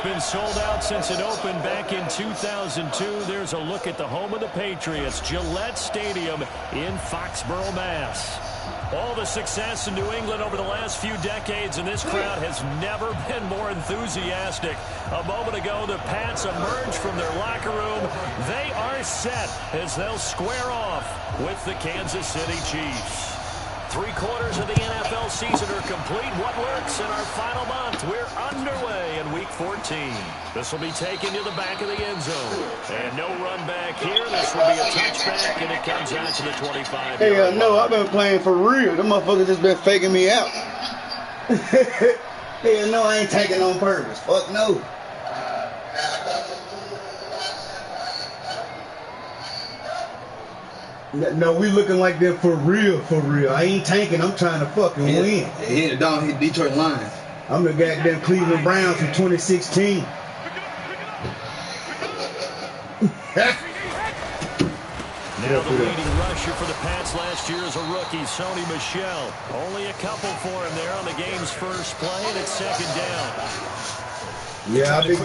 been sold out since it opened back in 2002. There's a look at the home of the Patriots, Gillette Stadium in Foxborough, Mass. All the success in New England over the last few decades, and this crowd has never been more enthusiastic. A moment ago, the Pats emerged from their locker room. They are set as they'll square off with the Kansas City Chiefs. 3/4 of the NFL season are complete. What works in our final month? We're underway in Week 14. This will be taken to the back of the end zone. And no run back here. This will be a touchback, and it comes out to the 25. Hell no, I've been playing for real. Them motherfuckers just been faking me out. Hell no, I ain't taking on purpose. Fuck no. No, we looking like that for real, for real. I ain't tanking, I'm trying to fucking win. Hit the dog, hit Detroit Lions. I'm the goddamn Cleveland Browns from 2016. Now the leading rusher for the Pats last year is a rookie, Sony Michel. Only a couple for him there on the game's first play, and it's second down. Yeah, I've been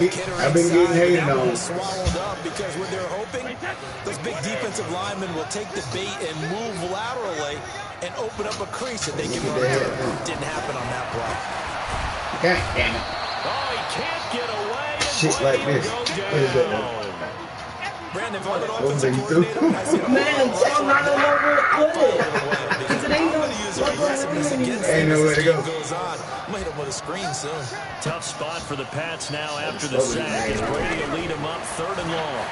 getting hated on. Swallowed up because what they're hoping, those big defensive linemen will take the bait and move laterally and open up a crease that they can run through. Didn't happen on that play. God damn it. Oh, he can't get away. Shit like this. What is that? Brandon, if I'm an offensive coordinator, I said, man, tell not to know where to put it. Because it ain't ain't nowhere to go. I'm gonna hit him with a screen soon. Tough spot for the Pats now after the sack as Brady will lead him up 3rd and long.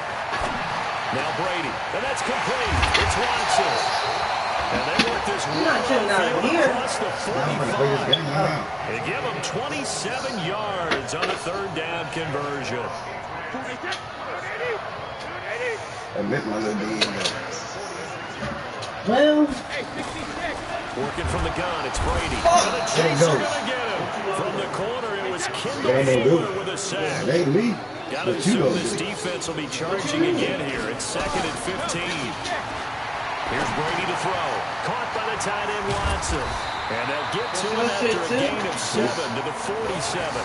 Now Brady, and that's complete. It's Watson. And they work this across the 45. They give him 27 yards on a 3rd down conversion. I met my little dude. Well, working from the gun, it's Brady. And the Chiefs are going to get him. From the corner, it was Kendall Fuller with a sack. They lead. Got to assume this defense will be charging again here. It's 2nd and 15. Here's Brady to throw. Caught by the tight end Watson. And they'll get to him after a gain of 7 to the 47.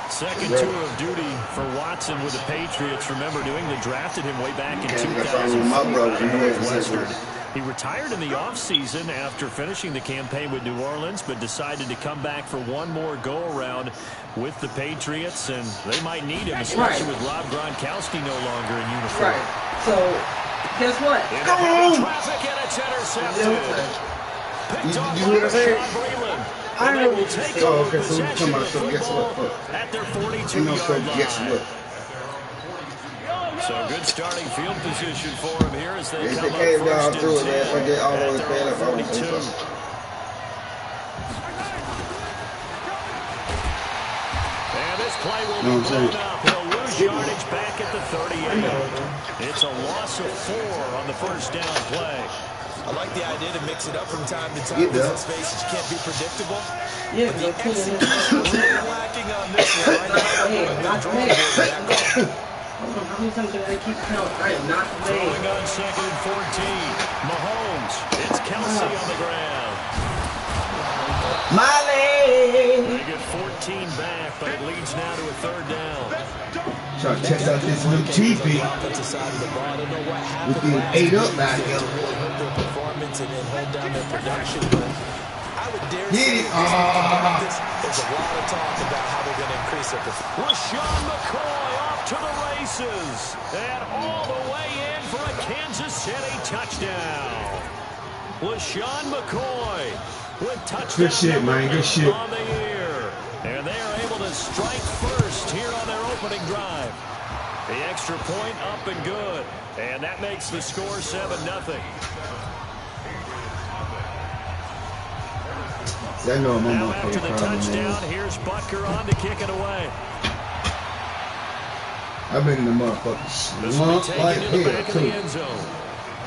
Second tour of duty for Watson with the Patriots. Remember, New England drafted him way back in 2004. He retired in the offseason after finishing the campaign with New Orleans, but decided to come back for one more go-around with the Patriots, and they might need him, especially with Rob Gronkowski no longer in uniform. Right. So, guess what? Traffic, and it's intercepted. Picked off by Sean Breland. I They know will what take you're over okay, so we possession come out, of so guess football what? at their You 42-yard know, so guess line. what? So good starting field position for him here as they If come they came up down first through and it, man, 10 forget all at those their bad own 42. And this play will be blown up. He'll lose yardage back at the 38. It's a loss of 4 on the first down play. I like the idea to mix it up from time to time because in spaces you can't be predictable. Yeah, but the execution is really lacking on this one. not me. Hold on, how many times did I keep count? I am not made. Throwing on 2nd and 14. Mahomes. It's Kelsey on the ground. Miley! They get 14 back, but it leads now to a 3rd down. Trying to test out this new TV. With being ate up out here. Get it! There's a lot of talk about how they're going to increase their performance. LaShawn McCoy off to the races. And all the way in for a Kansas City touchdown. LaShawn McCoy with touchdown Good shit, man. Good shit. on the year. And they are able to strike first here on their opening drive. The extra point up and good. And that makes the score 7-0. I know I'm Now on after the touchdown, here's Butker on to kick it away. I've been in the motherfucking This will be slump taken like to the back hell, of the too. end zone.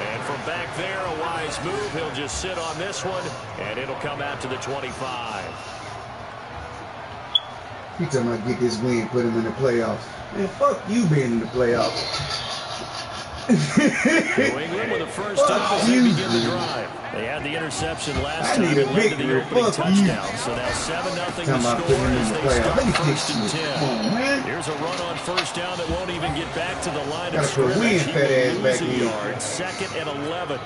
And from back there, a wise move. He'll just sit on this one, and it'll come out to the 25. He talking about get this win, put him in the playoffs. Man, fuck you being in the playoffs. New England with a first up as they begin the drive. They had the interception last time. I need a It led to the victory. opening Fuck you. touchdown. So now 7-0 Talking to about score putting him in as the they playoffs. start Let me first get and you. 10. Come on, man. Here's a run on first down that won't even get back to the line of Gotta put scrimmage. wind He fat ass will back lose a in. yard. 2nd and 11.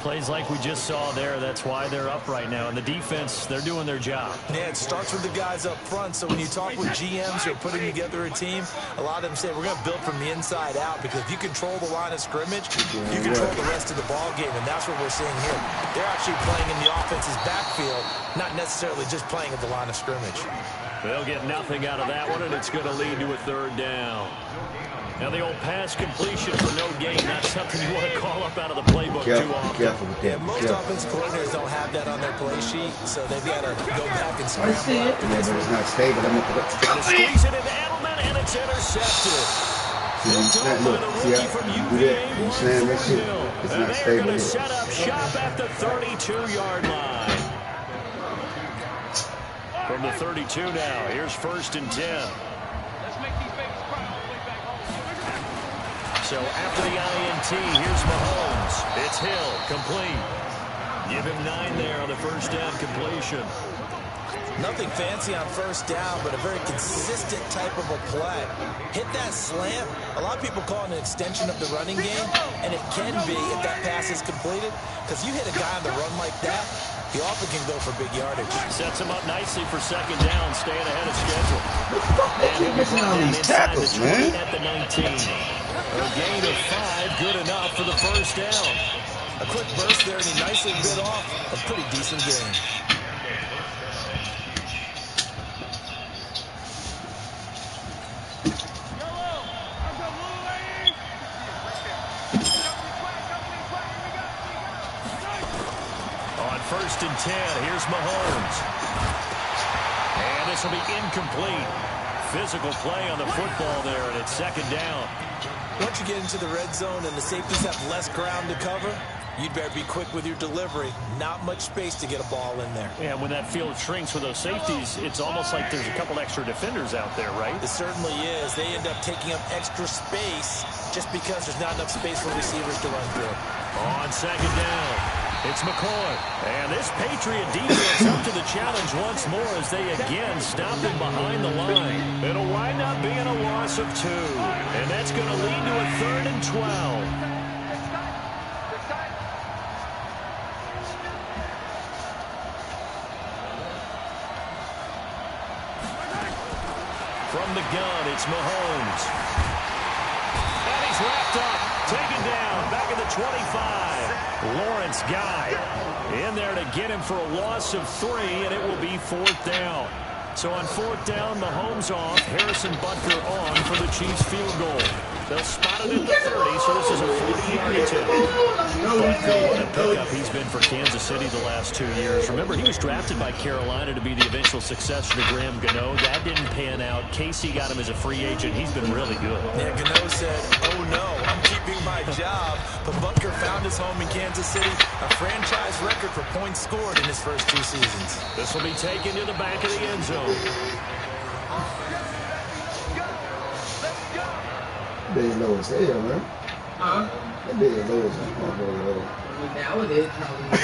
Plays like we just saw there. That's why they're up right now. And the defense, they're doing their job. Yeah, it starts with the guys up front. So when you talk with GMs who are putting together a team, a lot of them say we're going to build from the inside out, because if you control the line of scrimmage, you control the rest of the ball game, and that's what we're seeing here. They're actually playing in the offense's backfield, not necessarily just playing at the line of scrimmage. They'll get nothing out of that one, and it's going to lead to a 3rd down. Now the old pass completion for no gain, not something you want to call up out of the playbook too often. Careful with that. Yeah, most offensive coordinators don't have that on their play sheet, so they've got to go back and scramble. Yeah, but it's not stable. I'm gonna put it. Trying to squeeze it into Edelman, and it's intercepted. Slam that shit. It's And not they're stable. going to set up shop at the 32-yard line. From the 32 now, here's 1st and 10. So after the INT, here's Mahomes. It's Hill, complete. Give him 9 there on the first down completion. Nothing fancy on first down, but a very consistent type of a play. Hit that slant. A lot of people call it an extension of the running game, and it can be if that pass is completed, because you hit a guy on the run like that, he often can go for big yardage. Sets him up nicely for 2nd down, staying ahead of schedule. And he'll be missing all these tackles, man. At the 19. A gain of 5, good enough for the first down. A quick burst there, and he nicely bit off a pretty decent gain. On 1st and 10, here's Mahomes. And this will be incomplete. Physical play on the football there, and it's 2nd down. Once you get into the red zone and the safeties have less ground to cover, you'd better be quick with your delivery. Not much space to get a ball in there. Yeah, when that field shrinks with those safeties, it's almost like there's a couple extra defenders out there, right? It certainly is. They end up taking up extra space just because there's not enough space for receivers to run through. On 2nd down, it's McCoy. And this Patriot defense up to the challenge once more as they again stop him behind the line. It'll wind up being a loss of 2. And that's going to lead to a 3rd and 12. From the gun, it's Mahomes. And he's wrapped up, taken down, back at the 25. Lawrence Guy in there to get him for a loss of 3, and it will be 4th down. So on 4th down, Mahomes off, Harrison Butker on for the Chiefs field goal. They'll spot it at the 30, so this is a 40-yard attempt. Butker, what a pickup he's been for Kansas City the last 2 years. Remember, he was drafted by Carolina to be the eventual successor to Graham Gano. That didn't pan out. Casey got him as a free agent. He's been really good. Yeah, Gano said, oh no, I'm keeping my job. But Butker found his home in Kansas City, a franchise record for points scored in his first 2 seasons. This will be taken to the back of the end zone. They low as hell, man. Huh? That big low as hell. Now it is, probably.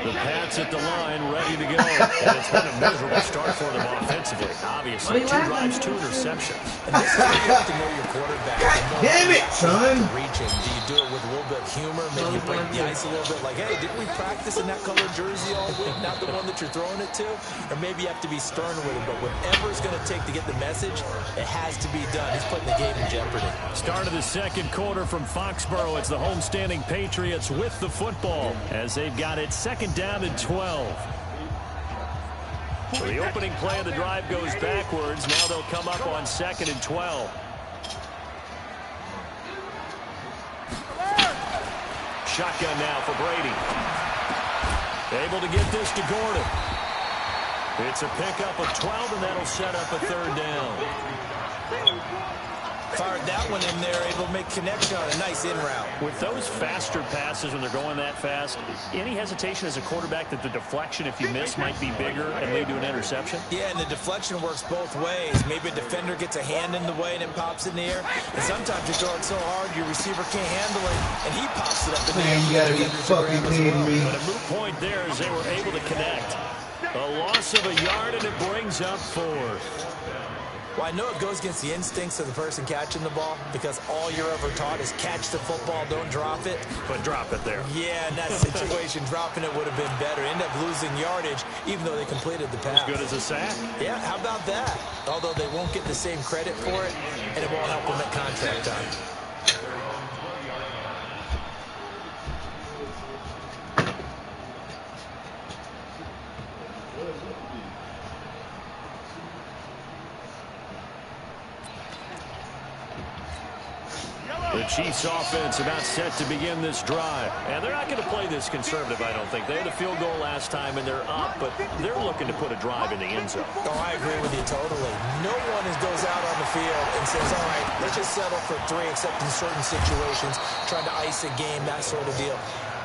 The Pats at the line, ready to go. And it's been a miserable start for them offensively. Obviously, 2 drives, 2 interceptions. And this is where you have to know your quarterback. God damn it, son. Reaching. Do you do it with a little bit of humor? Maybe you break the ice a little bit. Like, hey, didn't we practice in that colored jersey all week? Not the one that you're throwing it to? Or maybe you have to be stern with it. But whatever it's going to take to get the message, it has to be done. He's putting the game in jeopardy. Start of the 2nd quarter from Foxborough. It's the homestanding Patriots with the football as they've got it 2nd down and 12. So the opening play of the drive goes backwards. Now they'll come up on 2nd and 12. Shotgun now for Brady. Able to get this to Gordon. It's a pickup of 12, and that'll set up a 3rd down. Fired that one in there, able to make connection on a nice in route. With those faster passes when they're going that fast, any hesitation as a quarterback that the deflection, if you miss, might be bigger and lead to an interception? Yeah, and the deflection works both ways. Maybe a defender gets a hand in the way and it pops in the air. And sometimes you throw it so hard your receiver can't handle it, and he pops it up in the air. Man, you gotta be fucking kidding me. But a moot point there as they were able to connect. A loss of a yard, and it brings up 4th. Well, I know it goes against the instincts of the person catching the ball because all you're ever taught is catch the football, don't drop it. But drop it there. Yeah, in that situation, dropping it would have been better. End up losing yardage, even though they completed the pass. As good as a sack? Yeah, how about that? Although they won't get the same credit for it, and it won't help them at contract time. The Chiefs offense about set to begin this drive. And they're not going to play this conservative, I don't think. They had a field goal last time, and they're up, but they're looking to put a drive in the end zone. Oh, I agree with you totally. No one goes out on the field and says, all right, let's just settle for 3, except in certain situations, trying to ice a game, that sort of deal.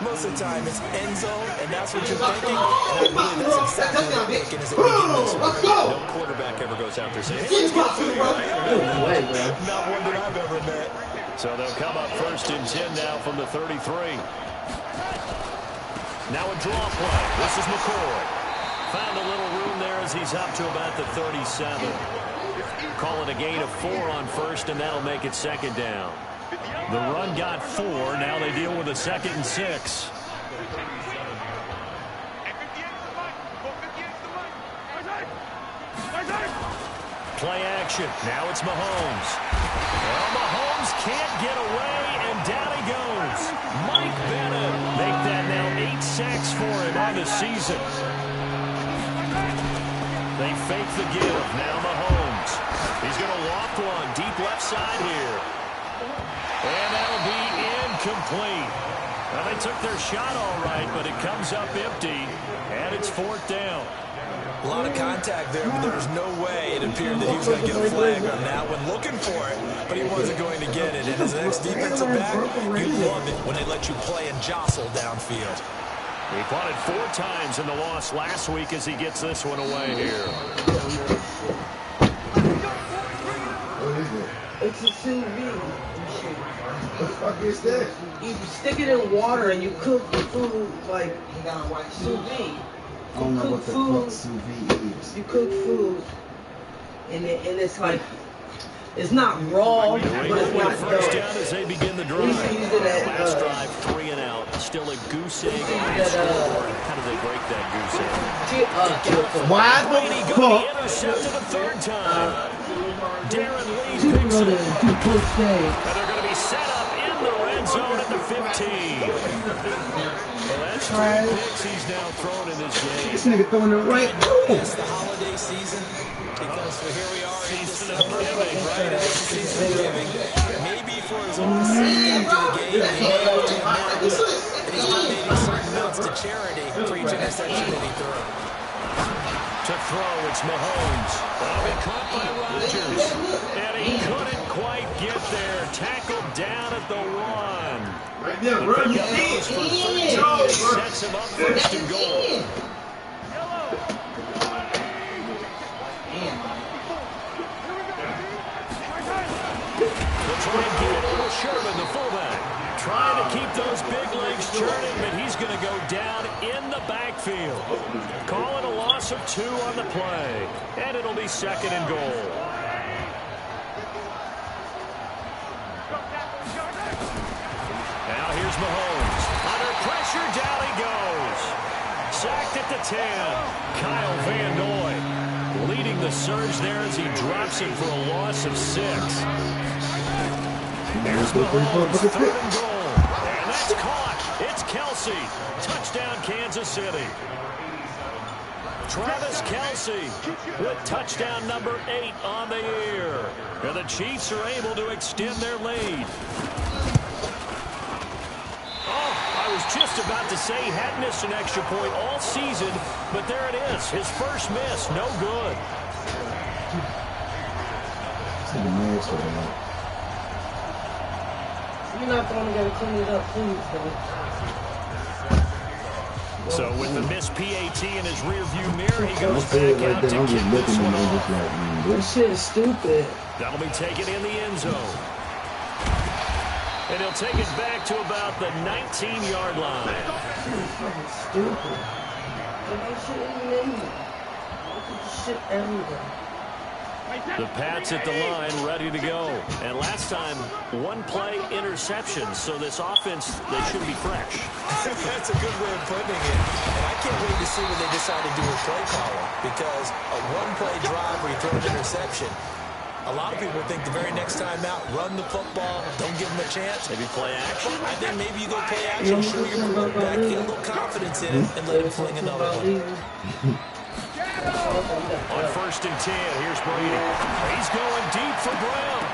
Most of the time, it's end zone, and that's what you're thinking. And I believe that's exactly what they're thinking as it begins this one. No quarterback ever goes out there saying, hey, let's get a field goal. Not one that I've ever met. So they'll come up 1st and 10 now from the 33. Now a draw play. This is McCoy. Found a little room there as he's up to about the 37. Call it a gain of 4 on 1st, and that'll make it 2nd down. The run got 4. Now they deal with a 2nd and 6. Play action. Now it's Mahomes. Well, Mahomes can't get away, and down he goes. Mike Bennett make that now 8 sacks for him on the season. They fake the give. Now Mahomes. He's going to loft one deep left side here. And that'll be incomplete. Well, they took their shot all right, but it comes up empty, and it's 4th down. A lot of contact there, but there was no way it appeared that he was going to get a flag on that one. Looking for it, but he wasn't going to get it. And as an ex-defensive back, you love it when they let you play and jostle downfield. He punted 4 times in the loss last week as he gets this one away here. It's a sous vide. What the fuck is that? You stick it in water and you cook the food like sous vide. I don't know what the fuck sous vide is. You cook food, and it's like, it's not raw, but it's not First down as they begin the drive. We used to use it at, last drive, 3 and out. Still a goose egg on the scoreboard. How do they break that goose egg? Why the fuck? Intercepted the 3rd time. Darren Lee picks it. And they're going to be set up in the red zone at the 15. Well, that's 3 picks he's now thrown in this game. This nigga throwing it right. It's the holiday season because here we are in December, right? It's the season of giving. Maybe for his own sake after the game, he may have to admit that he's donating certain amounts to charity for each interception that he threw. To throw, it's Mahomes. Oh, been caught by Rodgers. And he couldn't quite get there. Tackled down at the 1. Right there, run. He goes for 13 and sets him up 1st and goal. They'll try and get it over Sherman, the fullback. Trying to keep those big legs churning, but he's going to go down in the backfield. Call it a loss of 2 on the play, and it'll be 2nd and goal. Now here's Mahomes. Under pressure, down he goes. Sacked at the 10. Kyle Van Noy leading the surge there as he drops him for a loss of 6. There's Mahomes, 3rd and goal. And that's caught. It's Kelsey. Touchdown, Kansas City. Travis Kelsey with touchdown number 8 on the year. And the Chiefs are able to extend their lead. Oh, I was just about to say he hadn't missed an extra point all season, but there it is. His first miss, no good. You're not the one who got to clean it up, please, though. So with the missed PAT in his rearview mirror, he goes back out to kick this one off. This shit is stupid. That'll be taken in the end zone. And he'll take it back to about the 19-yard line. This is fucking stupid. That shit isn't in there. Look at this shit everywhere. The Pats at the line, ready to go. And last time, one play interception. So this offense, they should be fresh. That's a good way of putting it. And I can't wait to see what they decide to do with play calling. Because a one-play drive where you throw an interception, a lot of people think the very next time out, run the football, don't give them a chance. Maybe play action. I think maybe you go play action, show your quarterback, get a little confidence in it, and let him fling another one. On 1st and 10, here's Brady. He's going deep for Brown.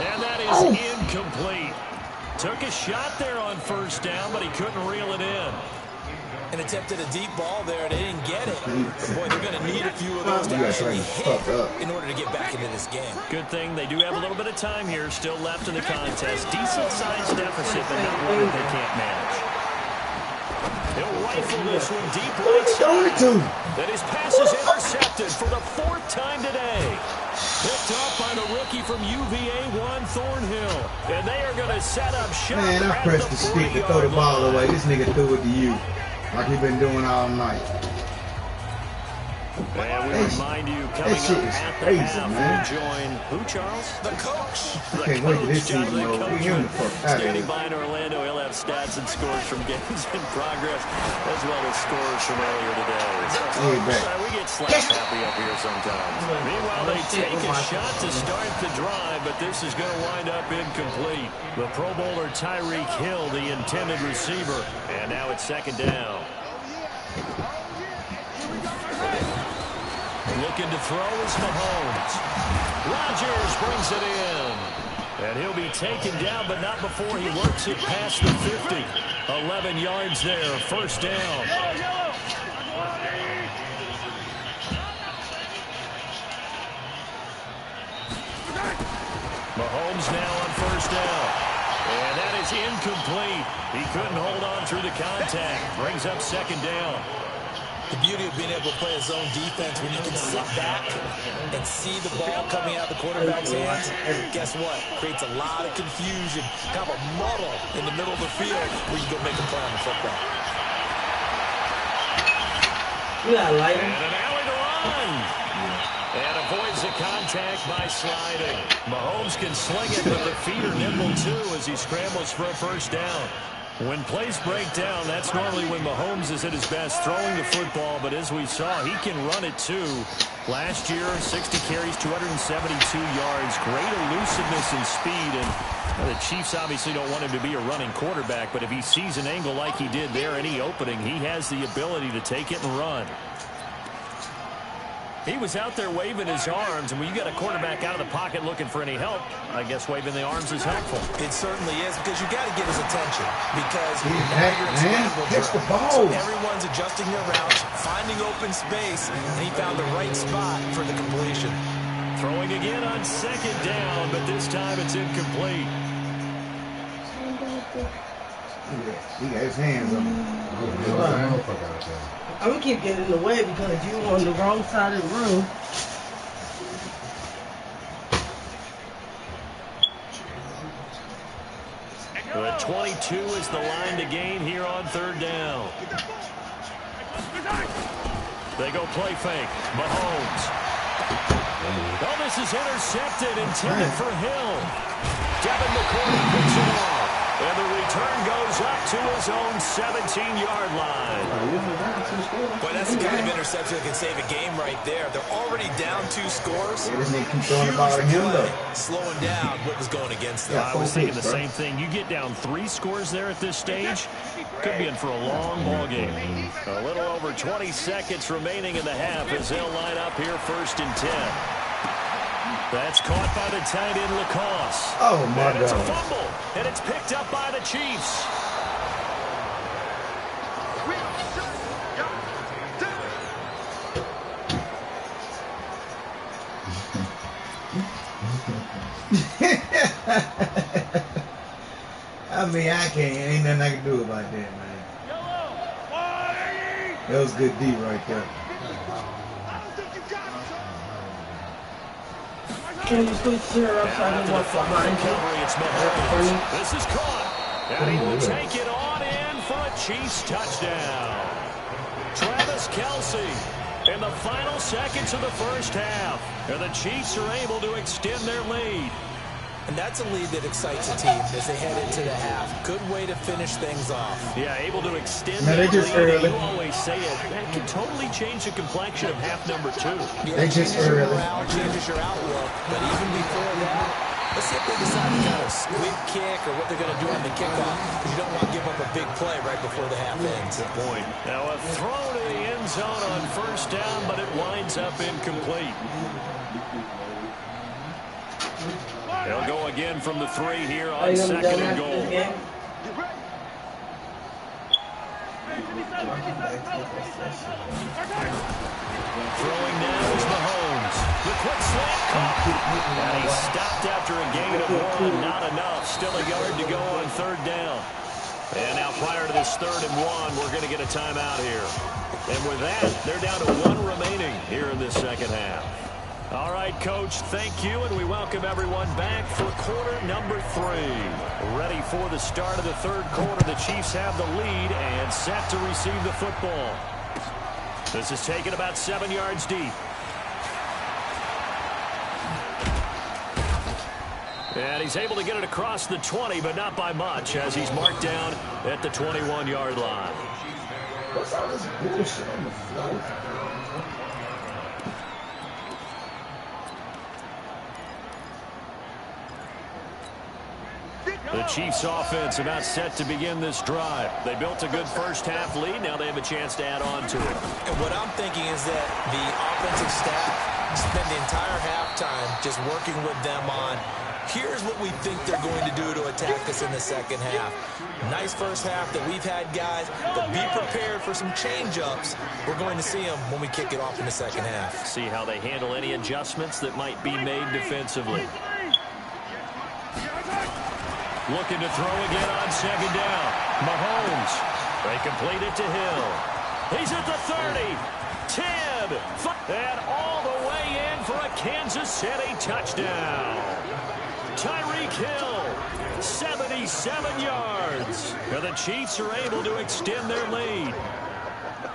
And that is incomplete. Took a shot there on 1st down, but he couldn't reel it in. And attempted a deep ball there, and they didn't get it. Boy, they're going to need a few of those to actually hit in order to get back into this game. Good thing they do have a little bit of time here still left in the contest. Decent-sized deficit, but not one that they can't manage. He'll rifle this one deep right side. Then his pass is intercepted for the 4th time today. Picked off by the rookie from UVA, Juan Thornhill. And they are going to set up shop. Man, I pressed the stick to throw the ball away. This nigga threw it to you. Like he been doing all night. And we remind you, coming up at the half, man. We'll join who, Charles? The coach. I can't wait to this season, though. We him the fuck out of Standing here. by in Orlando, he'll have stats and scores from games in progress, as well as scores from earlier today. We get slap happy up here sometimes. Meanwhile, they take a shot to start the drive, but this is going to wind up incomplete. The Pro Bowler Tyreek Hill, the intended receiver, and now it's 2nd down. Looking to throw is Mahomes. Rodgers brings it in. And he'll be taken down, but not before he works it past the 50. 11 yards there, 1st down. Mahomes now on 1st down. And that is incomplete. He couldn't hold on through the contact. Brings up 2nd down. The beauty of being able to play a zone defense when you can sit back and see the ball coming out of the quarterback's hands, guess what? Creates a lot of confusion, kind of a muddle in the middle of the field where you go make a play on the football. Yeah, like and an alley to run. And avoids the contact by sliding. Mahomes can sling it, but the feet are nimble too as he scrambles for a 1st down. When plays break down, that's normally when Mahomes is at his best throwing the football, but as we saw, he can run it too. Last year, 60 carries, 272 yards, great elusiveness and speed, and the Chiefs obviously don't want him to be a running quarterback, but if he sees an angle like he did there, any opening, he has the ability to take it and run. He was out there waving his arms, and when you got a quarterback out of the pocket looking for any help, I guess waving the arms is helpful. It certainly is, because you got to get his attention. Because Catch the ball. so everyone's adjusting their routes, finding open space, and he found the right spot for the completion. Throwing again on 2nd down, but this time it's incomplete. He got his hands on him. I'm going to keep getting in the way because you on the wrong side of the room. The 22 is the line to gain here on 3rd down. They go play fake. Mahomes. Oh, this is intercepted, intended for Hill. Devin McCourty picks it off. And the return goes up to his own 17-yard line. Boy, that's the kind of interception that can save a game right there. They're already down 2 scores. Yeah, this nigga keep throwing the ball to him, though. Slowing down what was going against them. I was thinking the same thing. You get down 3 scores there at this stage, could be in for a long ball game. A little over 20 seconds remaining in the half as they'll line up here 1st and 10. That's caught by the tight end, Lacoste. Oh, my God. And it's a fumble, and it's picked up by the Chiefs. I mean, I can't. Ain't nothing I can do about that, man. That was good D right there. Can you please share up so I can walk behind you? This is caught. And he will take it on in for a Chiefs touchdown. Travis Kelce in the final seconds of the first half. And the Chiefs are able to extend their lead. And that's a lead that excites a team as they head into the half. Good way to finish things off. Yeah, able to extend that lead. early. You always say it. That can totally change the complexion of half number 2. Yeah, they just changes your early. morale, changes your outlook. But even before that, let's see if they decide to kind of squib kick or what they're going to do on the kickoff. Because you don't want to give up a big play right before the half ends. Good point. Now a throw to the end zone on first down, but it winds up incomplete. They'll go again from the 3 here on second and goal. Throwing now is Mahomes. The quick slant caught. And he stopped after a gain of 1. Not enough. Still a yard to go on third down. And now prior to this 3rd and 1, we're going to get a timeout here. And with that, they're down to 1 remaining here in this second half. All right, Coach, thank you, and we welcome everyone back for quarter number 3. Ready for the start of the 3rd quarter. The Chiefs have the lead and set to receive the football. This is taken about 7 yards deep. And he's able to get it across the 20, but not by much, as he's marked down at the 21-yard line. What's all this bullshit on the floor? The Chiefs offense about set to begin this drive. They built a good first half lead. Now they have a chance to add on to it. And what I'm thinking is that the offensive staff spend the entire halftime just working with them on, here's what we think they're going to do to attack us in the second half. Nice first half that we've had, guys, but be prepared for some change-ups. We're going to see them when we kick it off in the second half. See how they handle any adjustments that might be made defensively. Looking to throw again on second down. Mahomes. They complete it to Hill. He's at the 30. 10. And all the way in for a Kansas City touchdown. Tyreek Hill. 77 yards. And the Chiefs are able to extend their lead.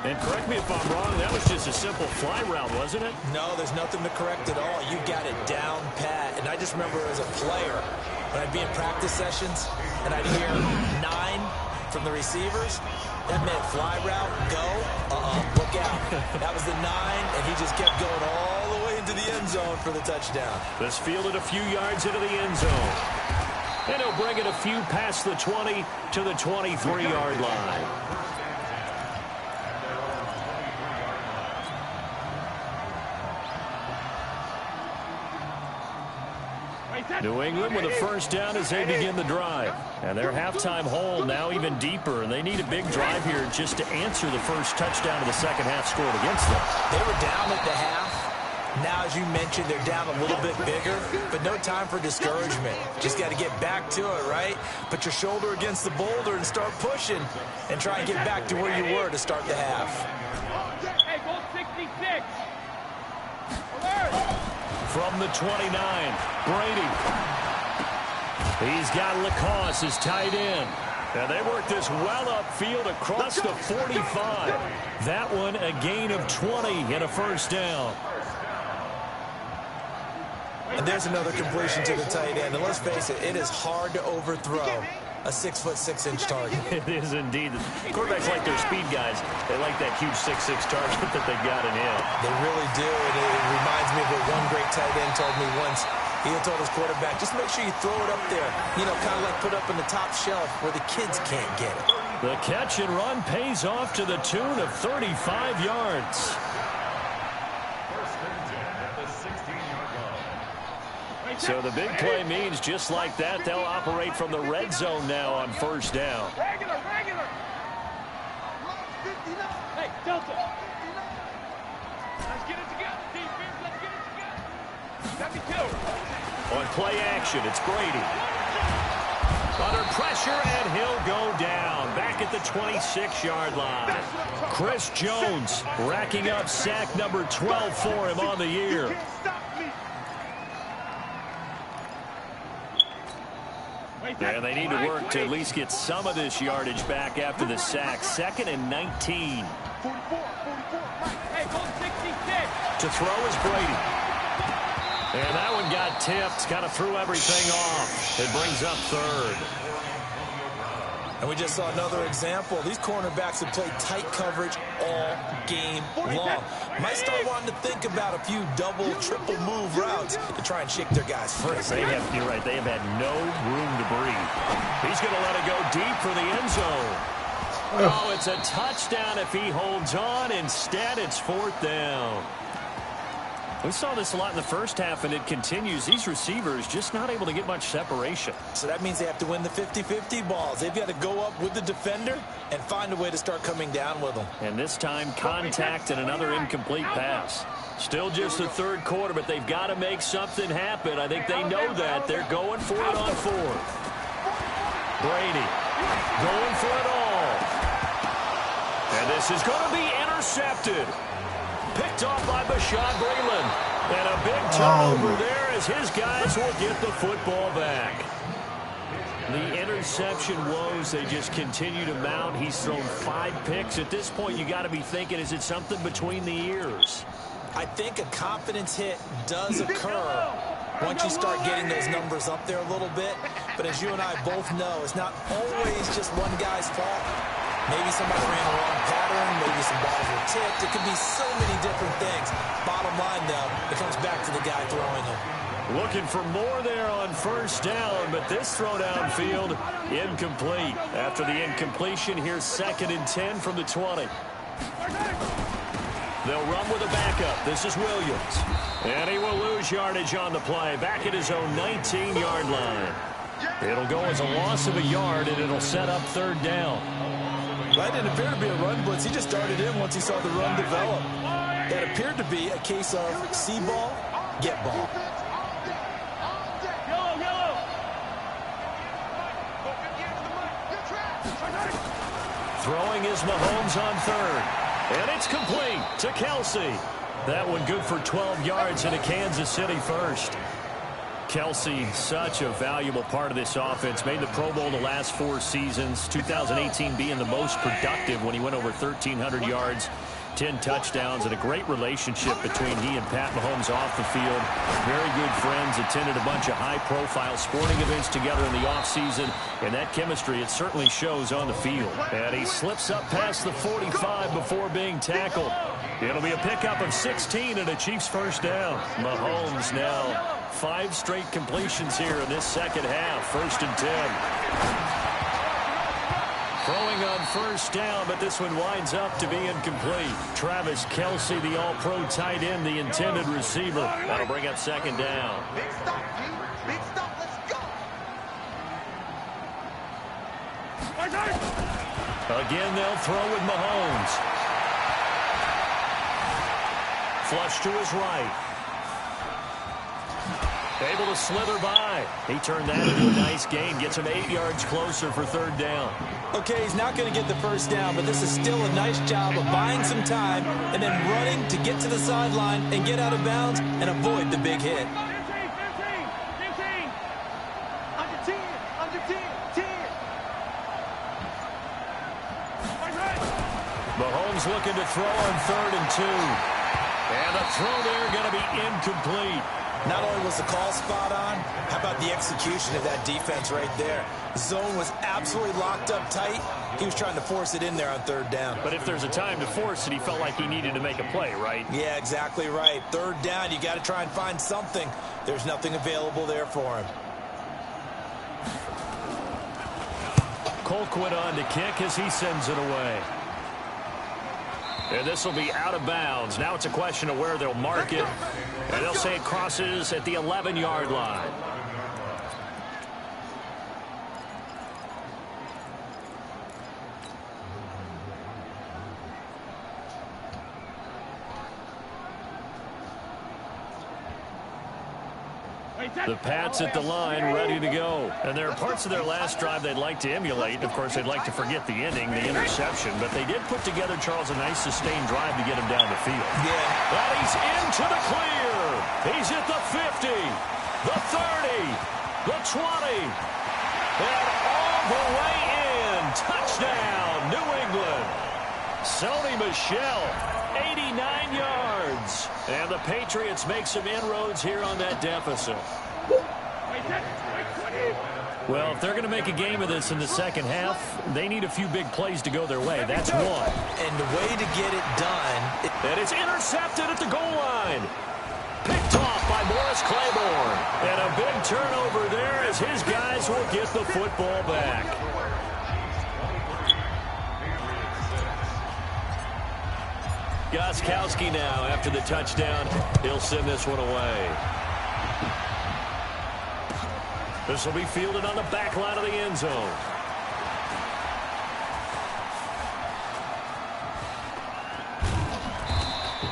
And correct me if I'm wrong, that was just a simple fly route, wasn't it? No, there's nothing to correct at all. You got it down pat. And I just remember as a player, when I'd be in practice sessions and I'd hear 9 from the receivers, that meant fly route, go, look out. That was the 9, and he just kept going all the way into the end zone for the touchdown. This fielded a few yards into the end zone. And he'll bring it a few past the 20 to the 23-yard line. New England with a first down as they begin the drive. And their halftime hole now even deeper, and they need a big drive here just to answer the first touchdown of the second half scored against them. They were down at the half. Now, as you mentioned, they're down a little bit bigger, but no time for discouragement. Just got to get back to it, right? Put your shoulder against the boulder and start pushing and try and get back to where you were to start the half. Hey, go 66. From the 29, Brady. He's got Lacoste as tight end. And they work this well upfield across the 45. That one a gain of 20 and a first down. And there's another completion to the tight end. And let's face it, it is hard to overthrow a 6'6" target. It is indeed. Quarterbacks like their speed guys. They like that huge 6'6" target that they got in him. They really do. And it reminds me of what one great tight end told me once. He told his quarterback, just make sure you throw it up there. You know, kind of like put up in the top shelf where the kids can't get it. The catch and run pays off to the tune of 35 yards. So the big play means just like that, they'll operate from the red zone now on first down. Regular. Hey, Delta. Let's get it together, defense. Let's get it together. Let me kill. On play action, it's Brady. Under pressure, and he'll go down. Back at the 26-yard line. Chris Jones racking up sack number 12 for him on the year. And they need to work to at least get some of this yardage back after the sack. 2nd and 19. Hey, go 66. To throw is Brady. And that one got tipped, kind of threw everything off. It brings up 3rd. And we just saw another example. These cornerbacks have played tight coverage all game long. Might start wanting to think about a few double, triple move routes to try and shake their guys free. You're right, they have had no room to breathe. He's going to let it go deep for the end zone. Oh, it's a touchdown if he holds on. Instead, it's 4th down. We saw this a lot in the first half, and it continues. These receivers just not able to get much separation. So that means they have to win the 50-50 balls. They've got to go up with the defender and find a way to start coming down with them. And this time, contact and another incomplete pass. Still just the 3rd quarter, but they've got to make something happen. I think they know that. They're going for it on 4th. Brady going for it all. And this is going to be intercepted. Picked off by Bashaud Breeland. And a big turnover there as his guys will get the football back. The interception woes, they just continue to mount. He's thrown 5 picks. At this point, you got to be thinking, is it something between the ears? I think a confidence hit does occur once you start getting those numbers up there a little bit. But as you and I both know, it's not always just one guy's fault. Maybe somebody ran a wrong pattern. Maybe some balls were tipped. It could be so many different things. Bottom line, though, it comes back to the guy throwing them. Looking for more there on 1st down, but this throw downfield, incomplete. After the incompletion, here's 2nd and 10 from the 20. They'll run with a backup. This is Williams. And he will lose yardage on the play. Back at his own 19-yard line. It'll go as a loss of a yard, and it'll set up 3rd down. That didn't appear to be a run blitz. He just started in once he saw the run develop. That appeared to be a case of see ball, get ball. Throwing is Mahomes on 3rd. And it's complete to Kelsey. That one good for 12 yards into Kansas City 1st. Kelsey, such a valuable part of this offense. Made the Pro Bowl the last 4 seasons. 2018 being the most productive when he went over 1,300 yards, 10 touchdowns, and a great relationship between he and Pat Mahomes off the field. Very good friends. Attended a bunch of high-profile sporting events together in the offseason. And that chemistry, it certainly shows on the field. And he slips up past the 45 before being tackled. It'll be a pickup of 16 and a Chiefs 1st down. Mahomes now 5 straight completions here in this 2nd half. 1st and 10. Throwing on 1st down, but this one winds up to be incomplete. Travis Kelce, the all-pro tight end, the intended receiver. That'll bring up 2nd down. Big stop, G. Big stop. Let's go. Again, they'll throw with Mahomes. Flush to his right. Able to slither by. He turned that into a nice gain. Gets him 8 yards closer for 3rd down. Okay, he's not going to get the 1st down, but this is still a nice job of buying some time and then running to get to the sideline and get out of bounds and avoid the big hit. 15. Under 10. Mahomes looking to throw on 3rd and 2. And the throw there going to be incomplete. Not only was the call spot on, how about the execution of that defense right there? The zone was absolutely locked up tight. He was trying to force it in there on 3rd down. But if there's a time to force it, he felt like he needed to make a play, right? Yeah, exactly right. 3rd down, you got to try and find something. There's nothing available there for him. Colquitt on to kick as he sends it away. And this will be out of bounds. Now it's a question of where they'll mark it. And they'll say it crosses at the 11-yard line. The Pats at the line, ready to go. And there are parts of their last drive they'd like to emulate. Of course, they'd like to forget the ending, the interception. But they did put together, Charles, a nice sustained drive to get him down the field. Yeah. And he's into the clear. He's at the 50, the 30, the 20, and all the way in. Touchdown, New England. Sony Michel, 89 yards. And the Patriots make some inroads here on that deficit. Well, if they're going to make a game of this in the second half, they need a few big plays to go their way. That's one. And the way to get it done. And it's intercepted at the goal line. Picked off by Morris Claiborne. And a big turnover there as his guys will get the football back. Gostkowski now after the touchdown. He'll send this one away. This will be fielded on the back line of the end zone.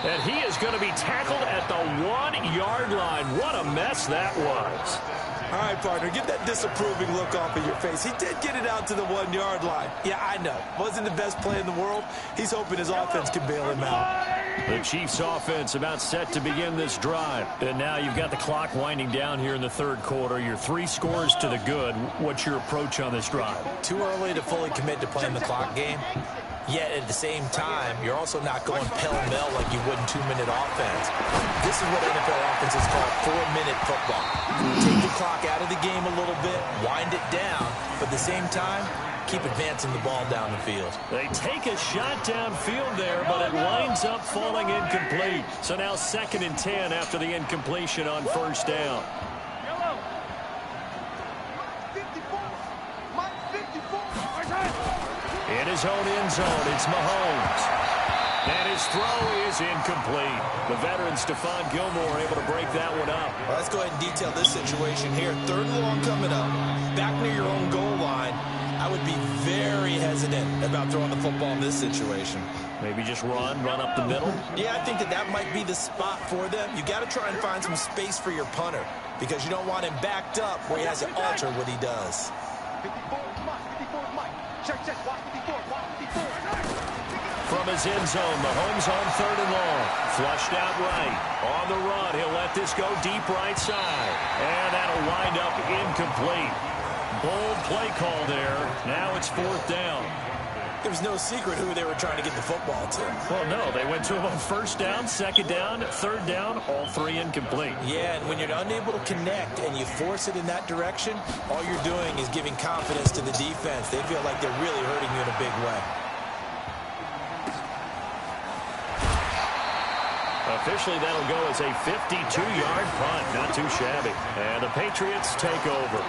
And he is going to be tackled at the 1-yard line. What a mess that was. All right, partner, get that disapproving look off of your face. He did get it out to the 1-yard line. Yeah, I know. Wasn't the best play in the world. He's hoping his offense can bail him out. The Chiefs offense about set to begin this drive. And now you've got the clock winding down here in the third quarter. Your 3 scores to the good. What's your approach on this drive? Too early to fully commit to playing the clock game. Yet at the same time, you're also not going pell-mell like you would in 2-minute offense. This is what NFL offenses call 4-minute football. Take the clock out of the game a little bit, wind it down, but at the same time, keep advancing the ball down the field. They take a shot downfield there, but it winds up falling incomplete. So now 2nd and 10 after the incompletion on first down. In his own end zone, it's Mahomes. And his throw is incomplete. The veteran Stephon Gilmore able to break that one up. Well, let's go ahead and detail this situation here. 3rd and long coming up. Back near your own goal line. I would be very hesitant about throwing the football in this situation. Maybe just run up the middle? Yeah, I think that might be the spot for them. You got to try and find some space for your punter because you don't want him backed up where he has to alter what he does. From his end zone, Mahomes on 3rd and long. Flushed out right. On the run, he'll let this go deep right side. And that'll wind up incomplete. Bold play call there. Now it's 4th down. There was no secret who they were trying to get the football to. Well, no. They went to him on 1st down, 2nd down, 3rd down, all 3 incomplete. Yeah, and when you're unable to connect and you force it in that direction, all you're doing is giving confidence to the defense. They feel like they're really hurting you in a big way. Officially, that'll go as a 52-yard punt. Not too shabby. And the Patriots take over.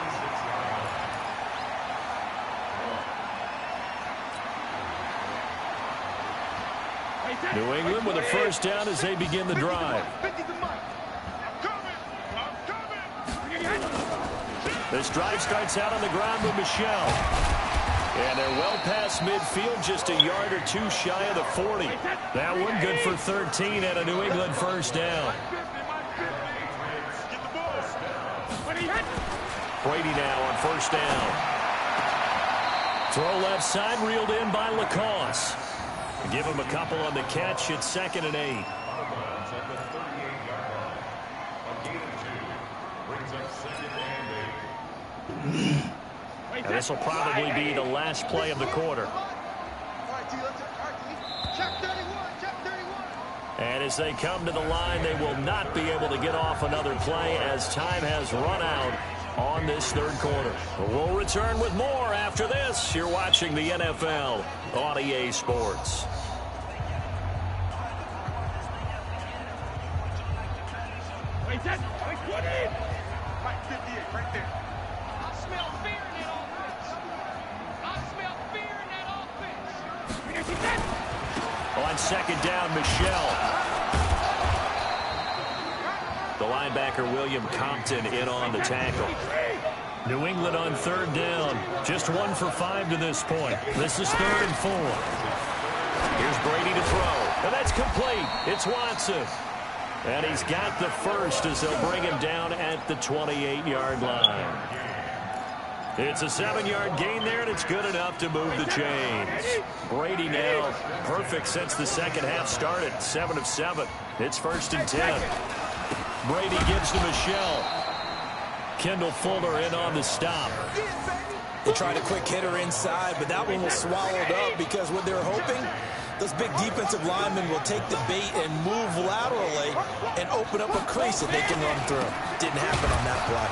New England with a 1st down as they begin the drive. This drive starts out on the ground with Michel. And they're well past midfield, just a yard or 2 shy of the 40. That one good for 13 and a New England 1st down. Brady now on 1st down. Throw left side, reeled in by Lacoste. Give him a couple on the catch. It's 2nd and 8. And this will probably be the last play of the quarter. And as they come to the line, they will not be able to get off another play as time has run out on this 3rd quarter. We'll return with more after this. You're watching the NFL on EA Sports. Right 58, right there. I smell fear in that offense. I smell fear in that offense. On 2nd down, Michel. The linebacker, William Compton, in on the tackle. New England on 3rd down. Just 1 for 5 to this point. This is 3rd and 4. Here's Brady to throw. And that's complete. It's Watson. And he's got the first as they'll bring him down at the 28-yard line. It's a 7-yard gain there, and it's good enough to move the chains. Brady now perfect since the second half started. 7 of 7. It's 1st and 10. Brady gives to Michelle. Kendall Fuller in on the stop. They tried a quick hitter inside, but that one was swallowed up because what they're hoping, those big defensive linemen will take the bait and move laterally and open up a crease that they can run through. Didn't happen on that play.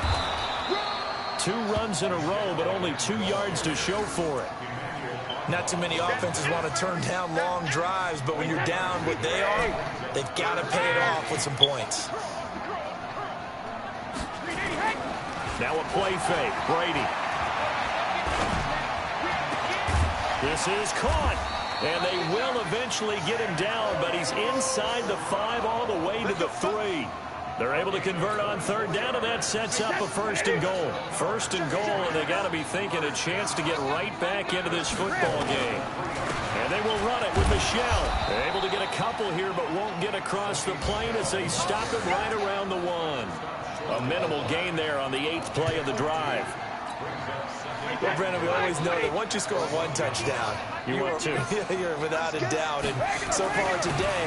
2 runs in a row, but only 2 yards to show for it. Not too many offenses want to turn down long drives, but when you're down what they are, they've got to pay it off with some points. Now a play fake. Brady. This is caught. And they will eventually get him down, but he's inside the 5 all the way to the 3. They're able to convert on 3rd down, and that sets up a 1st and goal. 1st and goal, and they got to be thinking a chance to get right back into this football game. And they will run it with Michelle. They're able to get a couple here, but won't get across the plane as they stop him right around the 1. A minimal gain there on the 8th play of the drive. Well, Brandon, we always know that once you score 1 touchdown, you're without a doubt. And so far today,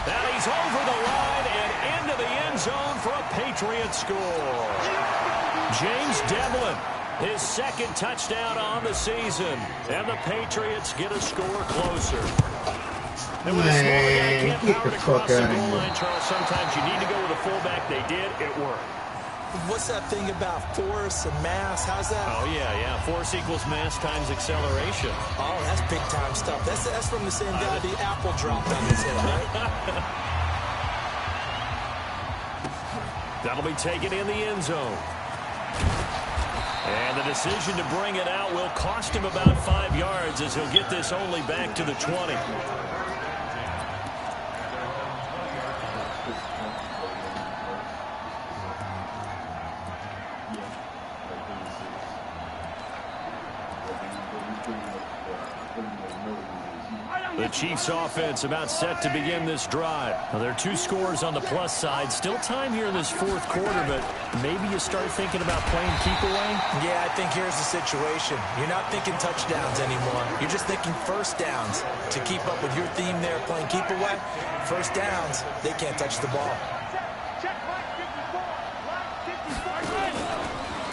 now he's over the line and into the end zone for a Patriot score. James Devlin, his 2nd touchdown on the season. And the Patriots get a score closer. And with a small guy can't power it across the goal line, Charles, sometimes you need to go with a fullback. They did. It worked. What's that thing about force and mass? How's that? Oh, yeah. Force equals mass times acceleration. Oh, that's big-time stuff. That's from the same guy the apple dropped on his head, right? That'll be taken in the end zone. And the decision to bring it out will cost him about 5 yards as he'll get this only back to the 20. The Chiefs offense about set to begin this drive. Now, there are 2 scores on the plus side. Still time here in this 4th quarter, but maybe you start thinking about playing keep away? Yeah, I think here's the situation. You're not thinking touchdowns anymore. You're just thinking 1st downs. To keep up with your theme there, playing keep away, 1st downs, they can't touch the ball.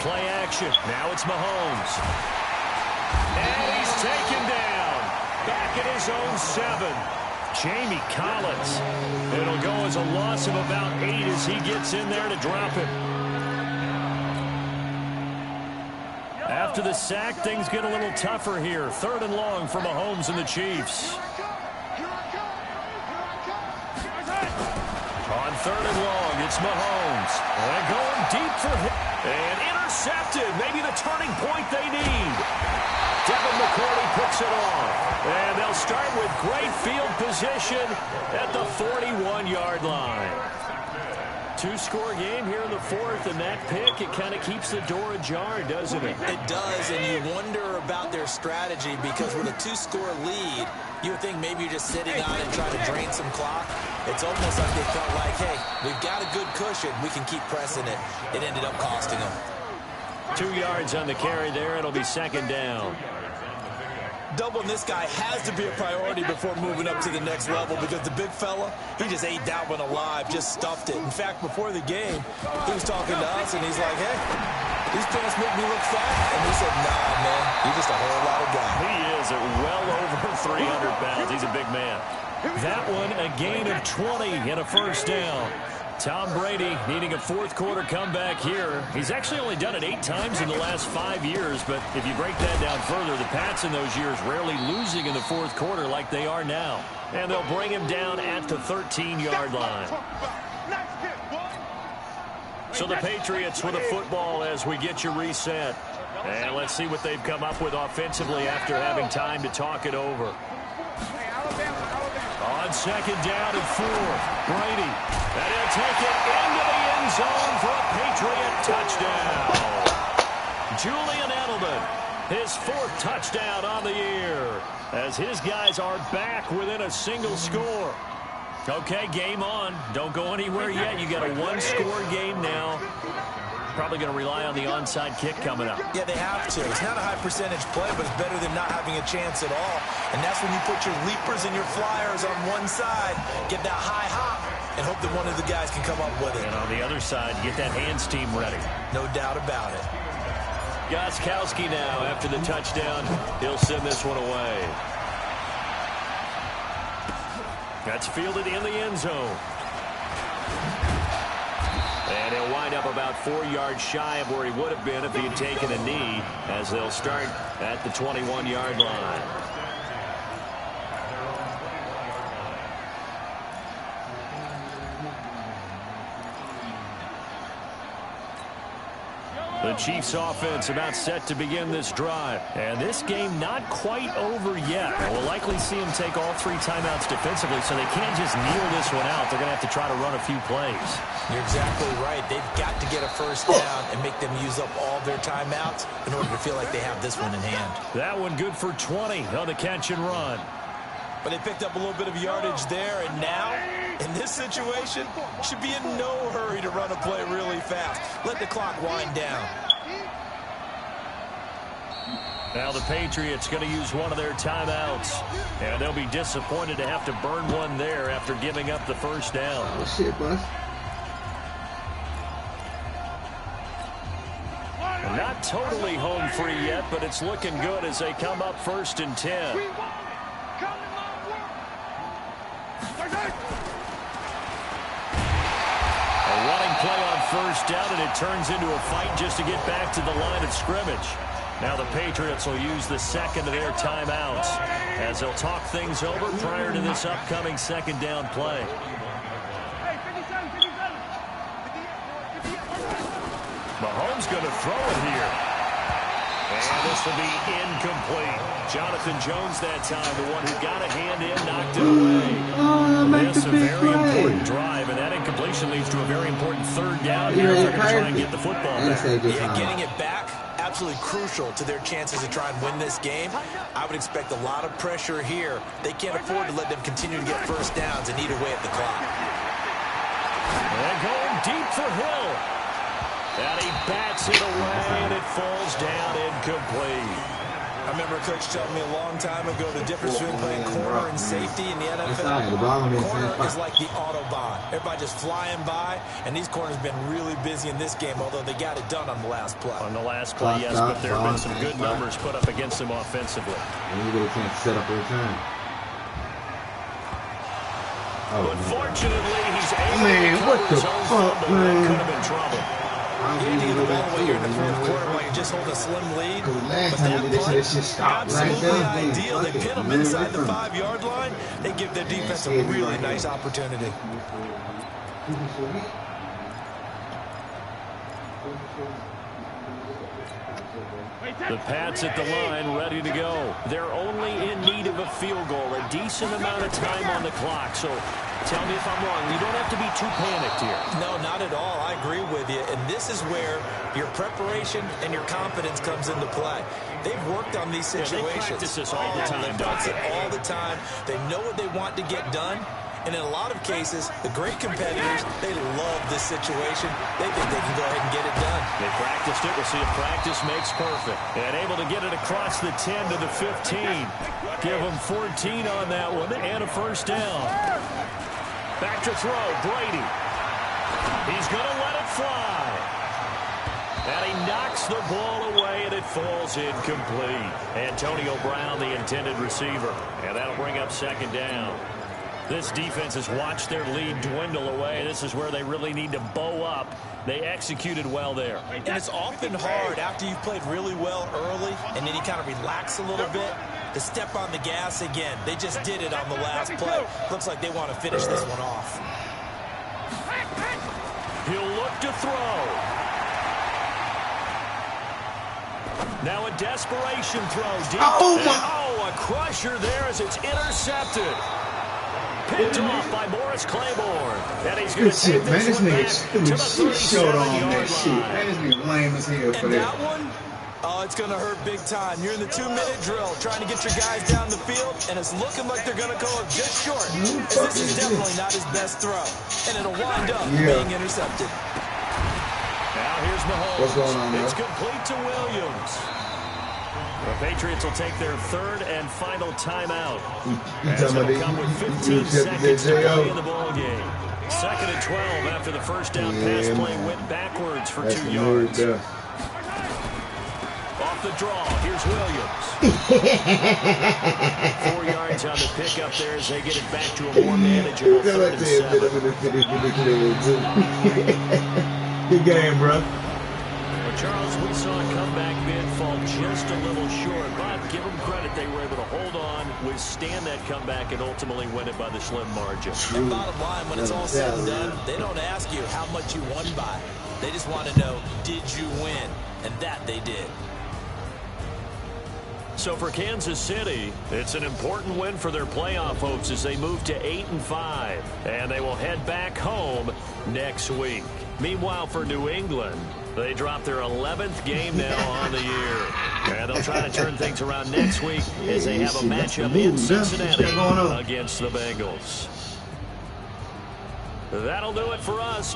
Play action. Now it's Mahomes. And he's taken down. Back at his own 7. Jamie Collins. It'll go as a loss of about 8 as he gets in there to drop him. After the sack, things get a little tougher here. 3rd and long for Mahomes and the Chiefs. On 3rd and long, it's Mahomes. And going deep for him. And intercepted. Maybe the turning point they need. Devin McCourty picks it off. And they'll start with great field position at the 41-yard line. 2-score game here in the 4th, and that pick, it kind of keeps the door ajar, doesn't it? It does, and you wonder about their strategy because with a 2-score lead, you would think maybe you're just sitting on it and trying to drain some clock. It's almost like they felt like, hey, we've got a good cushion. We can keep pressing it. It ended up costing them. 2 yards on the carry there. It'll be 2nd down. Doubling this guy has to be a priority before moving up to the next level because the big fella, he just ate that one alive, just stuffed it. In fact, before the game, he was talking to us, and he's like, hey, these pants make me look fat. And we said, nah, man, you're just a whole lot of guy. He is at well over 300 pounds. He's a big man. That one, a gain of 20 and a 1st down. Tom Brady needing a 4th quarter comeback here. He's actually only done it 8 times in the last 5 years, but if you break that down further, the Pats in those years rarely losing in the 4th quarter like they are now. And they'll bring him down at the 13-yard line. So the Patriots with a football as we get you reset. And let's see what they've come up with offensively after having time to talk it over. On 2nd down and 4, Brady. And he'll take it into the end zone for a Patriot touchdown. Julian Edelman, his 4th touchdown on the year, as his guys are back within a single score. Okay, game on. Don't go anywhere yet. You got a one-score game now. Probably going to rely on the onside kick coming up. Yeah, they have to. It's not a high percentage play, but it's better than not having a chance at all. And that's when you put your leapers and your flyers on one side, get that high hop, and hope that one of the guys can come up with it. And on the other side, get that hands team ready. No doubt about it. Gostkowski now, after the touchdown, he'll send this one away. That's fielded in the end zone. And he'll wind up about 4 yards shy of where he would have been if he had taken a knee, as they'll start at the 21-yard line. The Chiefs offense about set to begin this drive. And this game not quite over yet. We'll likely see them take all 3 timeouts defensively, so they can't just kneel this one out. They're going to have to try to run a few plays. You're exactly right. They've got to get a first down and make them use up all their timeouts in order to feel like they have this one in hand. That one good for 20 on the catch and run. But they picked up a little bit of yardage there, and now, in this situation, should be in no hurry to run a play really fast. Let the clock wind down. Now the Patriots going to use one of their timeouts, and they'll be disappointed to have to burn one there after giving up the first down. Oh, shit, bud. Not totally home free yet, but it's looking good as they come up 1st and 10. A running play on first down, and it turns into a fight just to get back to the line of scrimmage. Now the Patriots will use the second of their timeouts as they'll talk things over prior to this upcoming second down play. Mahomes going to throw it here. And this will be incomplete. Jonathan Jones that time, the one who got a hand in, knocked it away. This a very important drive, and that incompletion leads to a very important third down here if they're going to try and get the football back. Yeah, getting it back, absolutely crucial to their chances to try and win this game. I would expect a lot of pressure here. They can't afford to let them continue to get first downs and eat away at the clock. And going deep for Hill. And he bats it away, and it falls down incomplete. I remember a coach telling me a long time ago the difference between playing corner and safety in the NFL. Corner is like the Autobahn. Everybody just flying by, and these corners have been really busy in this game, although they got it done on the last play. On the last play, yes, but there have been some good numbers put up against them offensively. And you get a chance to set up a return. Unfortunately, he's able Man, what the fuck, man? Could have been trouble. You need to get the ball away here in the fourth quarter while you just hold a slim lead. Last time they did this shit stopped right absolutely there. ideal. They pin them inside the 5-yard line. They give their defense a really nice opportunity. The Pats at the line, ready to go. They're only in need of a field goal, a decent amount of time on the clock. So tell me if I'm wrong. You don't have to be too panicked here. No, not at all. I agree with you. And this is where your preparation and your confidence comes into play. They've worked on these situations. They practice this all the time. They practice it all the time. They know what they want to get done. And in a lot of cases, the great competitors, they love this situation. They think they can go ahead and get it done. They practiced it. We'll see if practice makes perfect. And able to get it across the 10 to the 15. Give them 14 on that one and a first down. Back to throw, Brady. He's going to let it fly. And he knocks the ball away, and it falls incomplete. Antonio Brown, the intended receiver. And that'll bring up second down. This defense has watched their lead dwindle away. This is where they really need to bow up. They executed well there. And it's often hard after you've played really well early and then you kind of relax a little bit to step on the gas again. They just did it on the last play. Looks like they want to finish this one off. He'll look to throw. Now a desperation throw. Deep. Oh, a crusher there as it's intercepted. Picked off by Morris Claiborne. And he's going to take this one back to the 37-yard line. That nigga lame as hell for and that. that one, Oh, it's going to hurt big time. You're in the 2-minute drill trying to get your guys down the field, and it's looking like they're going to go up just short. This is definitely not his best throw, and it'll wind up being intercepted. Now here's Mahomes. What's going on, It's complete to Williams. The Patriots will take their third and final timeout. As it'll come with 15 seconds to play in the ball game. 2nd and 12 after the first down pass play went backwards for 2 yards. Off the draw, here's Williams. 4 yards on the pickup there as they get it back to a more manageable 3rd and 7. Good game, bro. Well, Charles, we saw a comeback bid fall just a little short, but give them credit, they were able to hold on, withstand that comeback, and ultimately win it by the slim margin. And bottom line, when it's all said and done, they don't ask you how much you won by. They just want to know, did you win? And that they did. So for Kansas City, it's an important win for their playoff hopes as they move to 8-5, and they will head back home next week. Meanwhile, for New England, they drop their 11th game now on the year. And they'll try to turn things around next week as they have a matchup in Cincinnati against the Bengals. That'll do it for us.